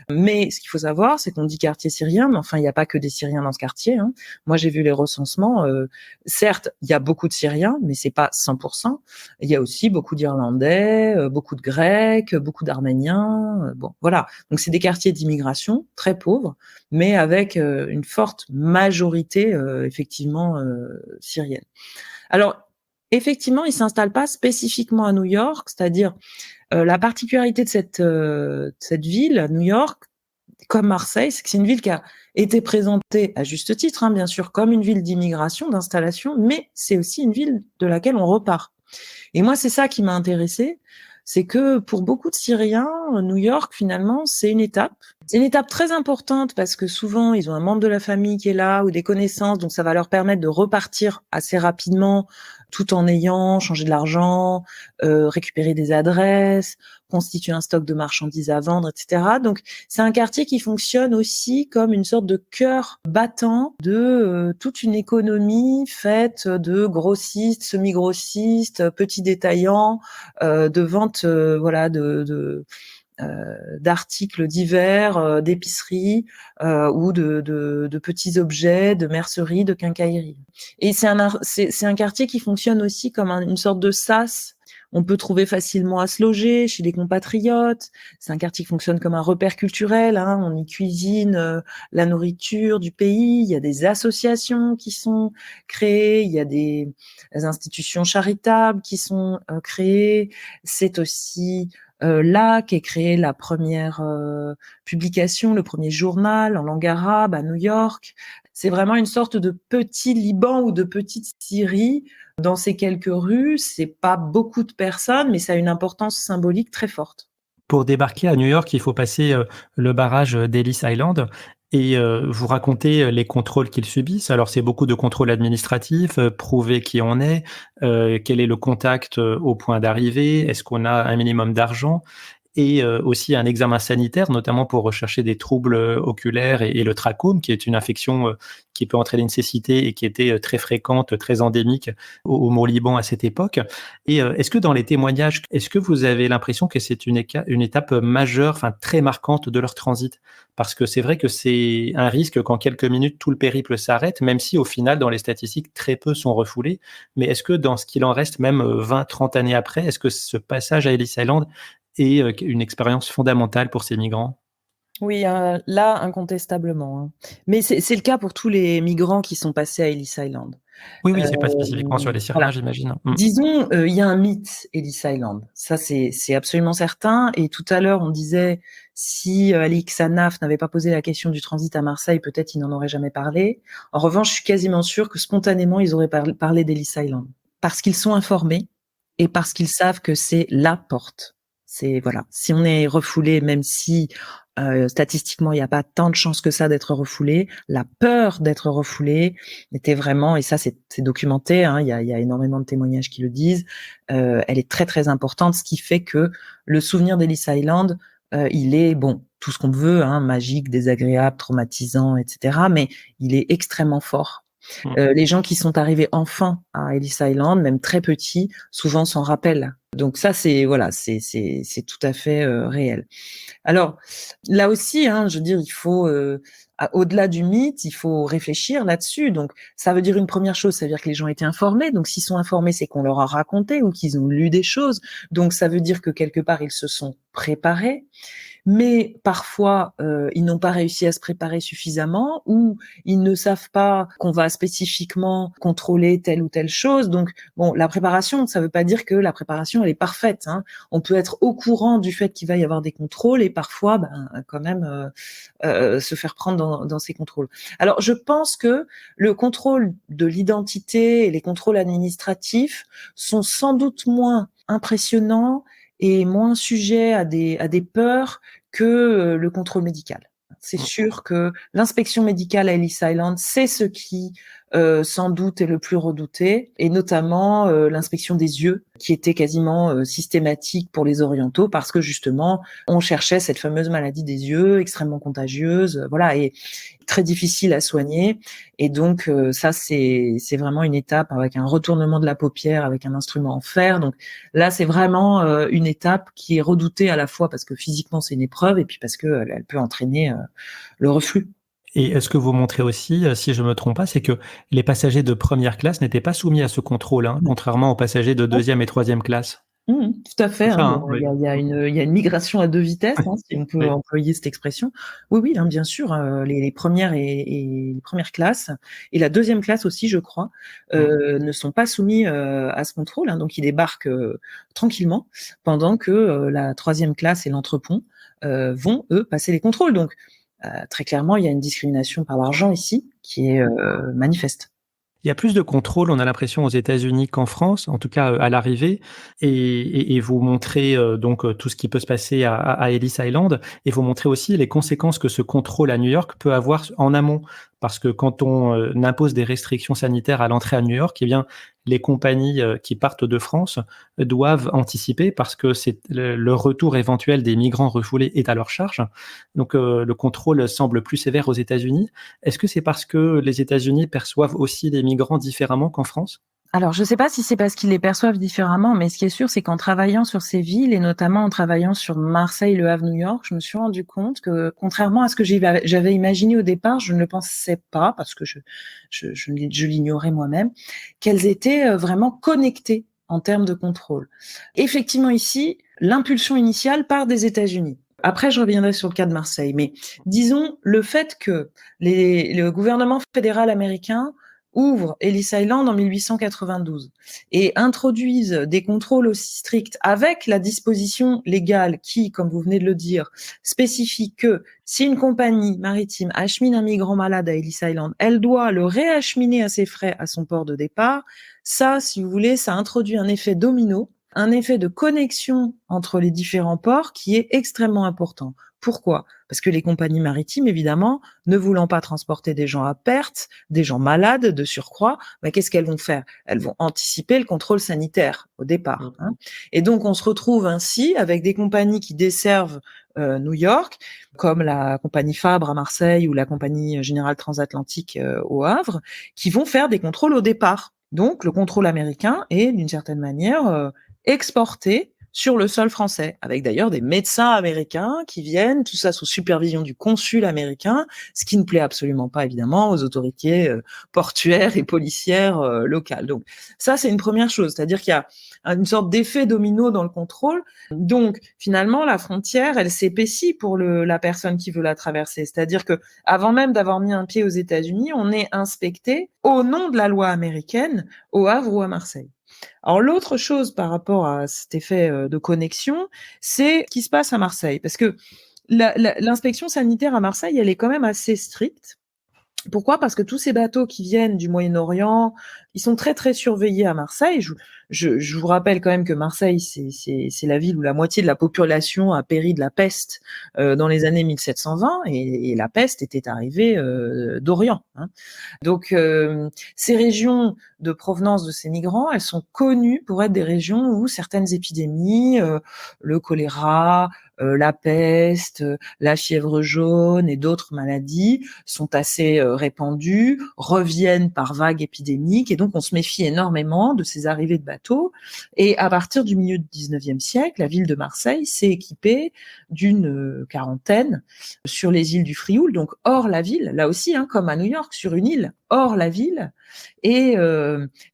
Mais ce qu'il faut savoir, c'est qu'on dit quartier syrien, mais enfin, il n'y a pas que des Syriens dans ce quartier. Hein. Moi, j'ai vu les recensements. Certes, il y a beaucoup de Syriens, mais c'est pas 100%. Il y a aussi beaucoup d'Irlandais, beaucoup de Grecs, beaucoup d'Arméniens. Bon, voilà. Donc, c'est des quartiers d'immigration très pauvres, mais avec une forte majorité, effectivement, syrienne. Alors, effectivement, ils s'installent pas spécifiquement à New York, c'est-à-dire la particularité de cette ville, New York, comme Marseille, c'est que c'est une ville qui a été présentée à juste titre, hein, bien sûr, comme une ville d'immigration, d'installation, mais c'est aussi une ville de laquelle on repart. Et moi, c'est ça qui m'a intéressée, c'est que pour beaucoup de Syriens, New York, finalement, c'est une étape. C'est une étape très importante parce que souvent, ils ont un membre de la famille qui est là ou des connaissances, donc ça va leur permettre de repartir assez rapidement tout en ayant changé de l'argent, récupéré des adresses, constitué un stock de marchandises à vendre, etc. Donc, c'est un quartier qui fonctionne aussi comme une sorte de cœur battant de toute une économie faite de grossistes, semi-grossistes, petits détaillants, de vente, voilà, d'articles divers, d'épicerie ou de petits objets, de mercerie, de quincaillerie. Et c'est un quartier qui fonctionne aussi comme une sorte de sas. On peut trouver facilement à se loger chez des compatriotes. C'est un quartier qui fonctionne comme un repère culturel. Hein. On y cuisine la nourriture du pays. Il y a des associations qui sont créées. Il y a des institutions charitables qui sont créées. C'est aussi là qu'est créée la première publication, le premier journal en langue arabe à New York. C'est vraiment une sorte de petit Liban ou de petite Syrie dans ces quelques rues. C'est pas beaucoup de personnes, mais ça a une importance symbolique très forte. Pour débarquer à New York, il faut passer, le barrage, d'Ellis Island, et vous racontez, les contrôles qu'ils subissent. Alors c'est beaucoup de contrôles administratifs, prouver qui on est, quel est le contact, au point d'arrivée, est-ce qu'on a un minimum d'argent, et aussi un examen sanitaire, notamment pour rechercher des troubles, oculaires, et le trachome, qui est une infection, qui peut entraîner une cécité et qui était, très fréquente, très endémique au Mont-Liban à cette époque. Et est-ce que dans les témoignages, est-ce que vous avez l'impression que c'est une étape majeure, enfin très marquante de leur transit? Parce que c'est vrai que c'est un risque qu'en quelques minutes, tout le périple s'arrête, même si au final, dans les statistiques, très peu sont refoulés. Mais est-ce que dans ce qu'il en reste, même 20-30 années après, est-ce que ce passage à Ellis Island est une expérience fondamentale pour ces migrants? Oui, là, incontestablement, hein. Mais c'est le cas pour tous les migrants qui sont passés à Ellis Island. Oui, oui, c'est pas spécifiquement sur les Voilà. Syriens, j'imagine. Mmh. Disons, il y a un mythe Ellis Island. Ça, c'est absolument certain. Et tout à l'heure, on disait si Ali Xanaf n'avait pas posé la question du transit à Marseille, peut-être il n'en aurait jamais parlé. En revanche, je suis quasiment sûre que spontanément, ils auraient parlé d'Ellis Island. Parce qu'ils sont informés et parce qu'ils savent que c'est la porte. C'est voilà, si on est refoulé, même si statistiquement il n'y a pas tant de chances que ça d'être refoulé, la peur d'être refoulé était vraiment, et ça c'est documenté, hein, il y a énormément de témoignages qui le disent, elle est très très importante, ce qui fait que le souvenir d'Ellis Island, il est bon, tout ce qu'on veut, hein, magique, désagréable, traumatisant, etc. Mais il est extrêmement fort. Mmh. Les gens qui sont arrivés enfants à Ellis Island, même très petits, souvent s'en rappellent. Donc ça, c'est voilà, c'est tout à fait réel. Alors là aussi, hein, je veux dire, il faut au-delà du mythe, il faut réfléchir là-dessus. Donc ça veut dire une première chose, ça veut dire que les gens étaient informés. Donc s'ils sont informés, c'est qu'on leur a raconté ou qu'ils ont lu des choses. Donc ça veut dire que quelque part ils se sont préparés. Mais parfois, ils n'ont pas réussi à se préparer suffisamment ou ils ne savent pas qu'on va spécifiquement contrôler telle ou telle chose. Donc, bon, la préparation, ça ne veut pas dire que la préparation, elle est parfaite, hein. On peut être au courant du fait qu'il va y avoir des contrôles et parfois, ben, quand même, se faire prendre dans ces contrôles. Alors, je pense que le contrôle de l'identité et les contrôles administratifs sont sans doute moins impressionnants et moins sujets à des peurs que le contrôle médical. C'est sûr que l'inspection médicale à Ellis Island, c'est ce qui sans doute est le plus redouté, et notamment l'inspection des yeux, qui était quasiment systématique pour les orientaux, parce que justement, on cherchait cette fameuse maladie des yeux, extrêmement contagieuse, voilà, et très difficile à soigner. Et donc ça, c'est vraiment une étape avec un retournement de la paupière, avec un instrument en fer. Donc là, c'est vraiment une étape qui est redoutée à la fois parce que physiquement c'est une épreuve et puis parce que elle peut entraîner le reflux. Et ce que vous montrez aussi, si je me trompe pas, c'est que les passagers de première classe n'étaient pas soumis à ce contrôle, hein, contrairement aux passagers de deuxième et troisième classe. Tout à fait, C'est hein. ça, hein? Il Oui. y a, il y a une, il y a une migration à deux vitesses, hein, si on peut Oui. employer cette expression. Oui, oui, hein, bien sûr, les premières et les premières classes et la deuxième classe aussi, je crois, Mmh. ne sont pas soumis à ce contrôle, hein, donc ils débarquent tranquillement, pendant que la troisième classe et l'entrepont vont eux passer les contrôles. Donc très clairement, il y a une discrimination par l'argent ici qui est manifeste. Il y a plus de contrôle, on a l'impression, aux États-Unis qu'en France, en tout cas, à l'arrivée, et vous montrez, donc, tout ce qui peut se passer à Ellis Island, et vous montrez aussi les conséquences que ce contrôle à New York peut avoir en amont. Parce que quand on, impose des restrictions sanitaires à l'entrée à New York, eh bien, les compagnies, qui partent de France doivent anticiper parce que c'est le retour éventuel des migrants refoulés est à leur charge. Donc, le contrôle semble plus sévère aux États-Unis. Est-ce que c'est parce que les États-Unis perçoivent aussi les migrants différemment qu'en France? Alors, je ne sais pas si c'est parce qu'ils les perçoivent différemment, mais ce qui est sûr, c'est qu'en travaillant sur ces villes et notamment en travaillant sur Marseille, Le Havre, New York, je me suis rendu compte que contrairement à ce que j'avais imaginé au départ, je ne le pensais pas parce que je l'ignorais moi-même, qu'elles étaient vraiment connectées en termes de contrôle. Effectivement, ici, l'impulsion initiale part des États-Unis. Après, je reviendrai sur le cas de Marseille, mais disons le fait que le gouvernement fédéral américain ouvre Ellis Island en 1892 et introduisent des contrôles aussi stricts avec la disposition légale qui, comme vous venez de le dire, spécifie que si une compagnie maritime achemine un migrant malade à Ellis Island, elle doit le réacheminer à ses frais à son port de départ. Ça, si vous voulez, ça introduit un effet domino, un effet de connexion entre les différents ports qui est extrêmement important. Pourquoi? Parce que les compagnies maritimes, évidemment, ne voulant pas transporter des gens à perte, des gens malades de surcroît, mais qu'est-ce qu'elles vont faire? Elles vont anticiper le contrôle sanitaire au départ, Mmh. hein. Et donc on se retrouve ainsi avec des compagnies qui desservent New York, comme la compagnie Fabre à Marseille ou la compagnie Générale Transatlantique au Havre, qui vont faire des contrôles au départ. Donc le contrôle américain est d'une certaine manière exporté sur le sol français, avec d'ailleurs des médecins américains qui viennent, tout ça sous supervision du consul américain, ce qui ne plaît absolument pas évidemment aux autorités portuaires et policières locales. Donc ça, c'est une première chose, c'est-à-dire qu'il y a une sorte d'effet domino dans le contrôle. Donc finalement, la frontière, elle s'épaissit pour la personne qui veut la traverser. C'est-à-dire que avant même d'avoir mis un pied aux États-Unis, on est inspecté au nom de la loi américaine au Havre ou à Marseille. Alors l'autre chose par rapport à cet effet de connexion, c'est ce qui se passe à Marseille. Parce que l'inspection sanitaire à Marseille, elle est quand même assez stricte. Pourquoi? Parce que tous ces bateaux qui viennent du Moyen-Orient, ils sont très, très surveillés à Marseille. Je vous rappelle quand même que Marseille, c'est la ville où la moitié de la population a péri de la peste dans les années 1720 et la peste était arrivée d'Orient, hein. Donc ces régions de provenance de ces migrants, elles sont connues pour être des régions où certaines épidémies, le choléra, la peste, la fièvre jaune et d'autres maladies sont assez répandues, reviennent par vagues épidémiques et donc on se méfie énormément de ces arrivées de bateaux. Et à partir du milieu du 19e siècle, la ville de Marseille s'est équipée d'une quarantaine sur les îles du Frioul, donc hors la ville, là aussi, hein, comme à New York, sur une île, hors la ville. Et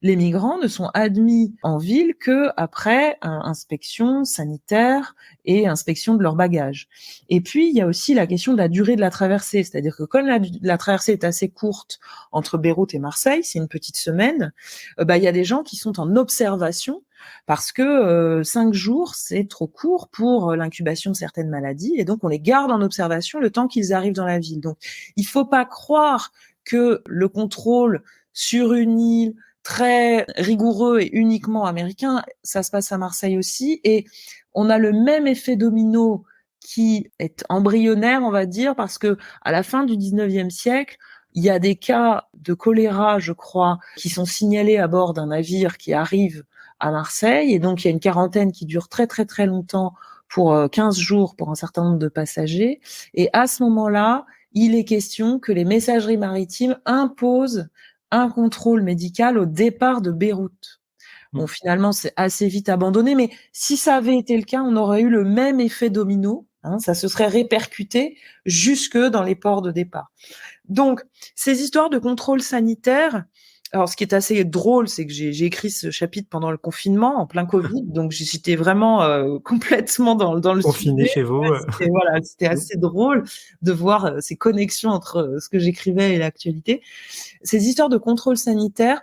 les migrants ne sont admis en ville que après inspection sanitaire et inspection de leurs bagages. Et puis, il y a aussi la question de la durée de la traversée, c'est-à-dire que comme la traversée est assez courte entre Beyrouth et Marseille, c'est une petite semaine, il y a des gens qui sont en observation parce que 5 jours, c'est trop court pour l'incubation de certaines maladies, et donc on les garde en observation le temps qu'ils arrivent dans la ville. Donc, il faut pas croire que le contrôle sur une île très rigoureux et uniquement américain, ça se passe à Marseille aussi, et on a le même effet domino qui est embryonnaire, on va dire, parce que à la fin du 19e siècle, il y a des cas de choléra, je crois, qui sont signalés à bord d'un navire qui arrive à Marseille, et donc il y a une quarantaine qui dure très très très longtemps pour 15 jours pour un certain nombre de passagers, et à ce moment-là, il est question que les messageries maritimes imposent un contrôle médical au départ de Beyrouth. Bon, finalement, c'est assez vite abandonné, mais si ça avait été le cas, on aurait eu le même effet domino, hein, ça se serait répercuté jusque dans les ports de départ. Donc, ces histoires de contrôle sanitaire, alors ce qui est assez drôle, c'est que j'ai écrit ce chapitre pendant le confinement, en plein Covid, donc j'étais vraiment complètement dans le Confiné sujet. chez vous. C'était assez drôle de voir ces connexions entre ce que j'écrivais et l'actualité. Ces histoires de contrôle sanitaire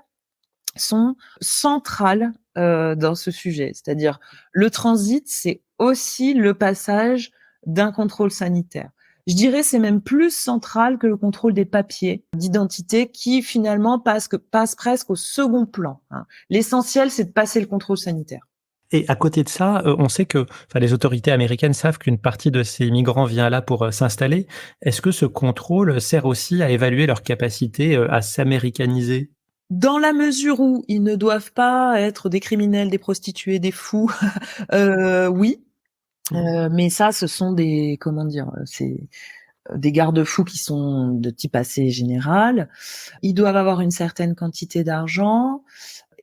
sont centrales dans ce sujet. C'est-à-dire, le transit, c'est aussi le passage d'un contrôle sanitaire. Je dirais c'est même plus central que le contrôle des papiers d'identité qui finalement passe presque au second plan, hein. L'essentiel, c'est de passer le contrôle sanitaire. Et à côté de ça, on sait que les autorités américaines savent qu'une partie de ces migrants vient là pour, s'installer. Est-ce que ce contrôle sert aussi à évaluer leur capacité, à s'américaniser? Dans la mesure où ils ne doivent pas être des criminels, des prostituées, des fous, oui. Mais ça, ce sont des, comment dire, c'est des garde-fous qui sont de type assez général. Ils doivent avoir une certaine quantité d'argent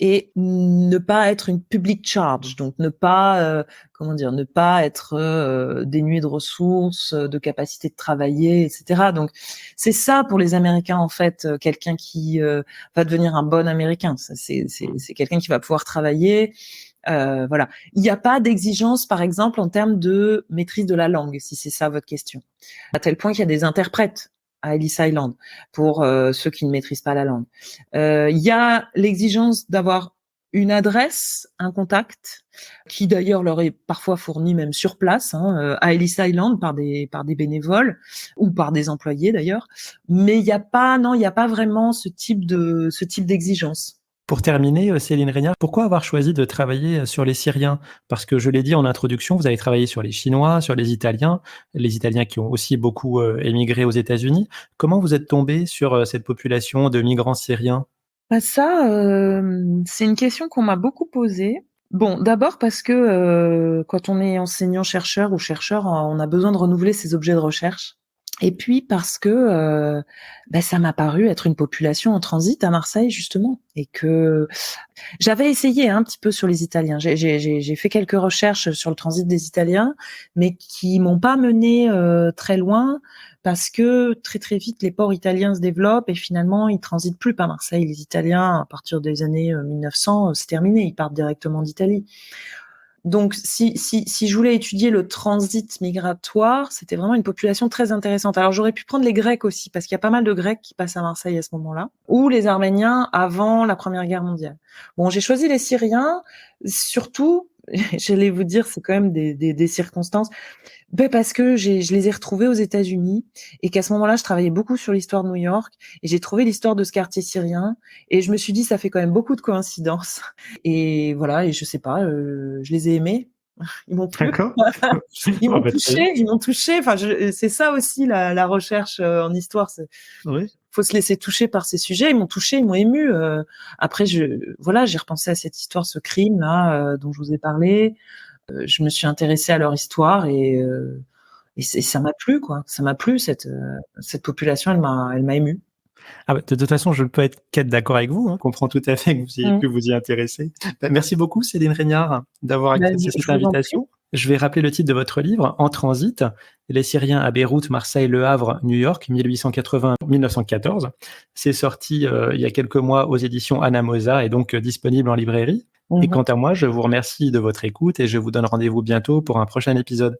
et ne pas être une public charge, donc ne pas, comment dire, ne pas être dénué de ressources, de capacité de travailler, etc. Donc c'est ça pour les Américains en fait, quelqu'un qui va devenir un bon Américain. C'est quelqu'un qui va pouvoir travailler. Voilà. Il n'y a pas d'exigence, par exemple, en termes de maîtrise de la langue, si c'est ça votre question. À tel point qu'il y a des interprètes à Ellis Island pour ceux qui ne maîtrisent pas la langue. Il y a l'exigence d'avoir une adresse, un contact, qui d'ailleurs leur est parfois fourni même sur place, hein, à Ellis Island par des bénévoles ou par des employés d'ailleurs. Mais il n'y a pas vraiment ce type d'exigence. Pour terminer, Céline Régnard, pourquoi avoir choisi de travailler sur les Syriens? Parce que je l'ai dit en introduction, vous avez travaillé sur les Chinois, sur les Italiens qui ont aussi beaucoup, émigré aux États-Unis. Comment vous êtes tombée sur, cette population de migrants syriens? Bah ça, c'est une question qu'on m'a beaucoup posée. Bon, d'abord parce que, quand on est enseignant-chercheur ou chercheur, on a besoin de renouveler ses objets de recherche. Et puis parce que, ça m'a paru être une population en transit à Marseille justement, et que j'avais essayé un petit peu sur les Italiens. J'ai fait quelques recherches sur le transit des Italiens, mais qui m'ont pas menée très loin parce que très très vite les ports italiens se développent et finalement ils transitent plus par Marseille. Les Italiens, à partir des années 1900, c'est terminé, ils partent directement d'Italie. Donc, si je voulais étudier le transit migratoire, c'était vraiment une population très intéressante. Alors, j'aurais pu prendre les Grecs aussi, parce qu'il y a pas mal de Grecs qui passent à Marseille à ce moment-là, ou les Arméniens avant la Première Guerre mondiale. Bon, j'ai choisi les Syriens, surtout j'allais vous dire, c'est quand même des circonstances. Parce que je les ai retrouvés aux États-Unis et qu'à ce moment-là, je travaillais beaucoup sur l'histoire de New York et j'ai trouvé l'histoire de ce quartier syrien et je me suis dit: «Ça fait quand même beaucoup de coïncidences» et voilà et je sais pas, je les ai aimés. Ils m'ont plu. D'accord. Ils Ah m'ont bah, très bien. touchée, ils m'ont touchée. Enfin, c'est ça aussi la recherche, en histoire, c'est Oui. faut se laisser toucher par ces sujets. Ils m'ont touchée, ils m'ont émue. Après, voilà, j'ai repensé à cette histoire, ce crime-là, dont je vous ai parlé. Je me suis intéressée à leur histoire et ça m'a plu, quoi. Ça m'a plu cette population, elle m'a émue. Ah bah, de toute façon, je ne peux être qu'être d'accord avec vous, hein. Je comprends tout à fait que vous ayez Mmh. pu vous y intéresser. Bah, merci beaucoup Céline Régnard d'avoir Bah, accepté je cette vous en prie. invitation. Je vais rappeler le titre de votre livre, En transit, les Syriens à Beyrouth, Marseille, Le Havre, New York, 1880-1914. C'est sorti il y a quelques mois aux éditions Anamosa et donc disponible en librairie. Et Mmh quant mh. à moi, je vous remercie de votre écoute et je vous donne rendez-vous bientôt pour un prochain épisode.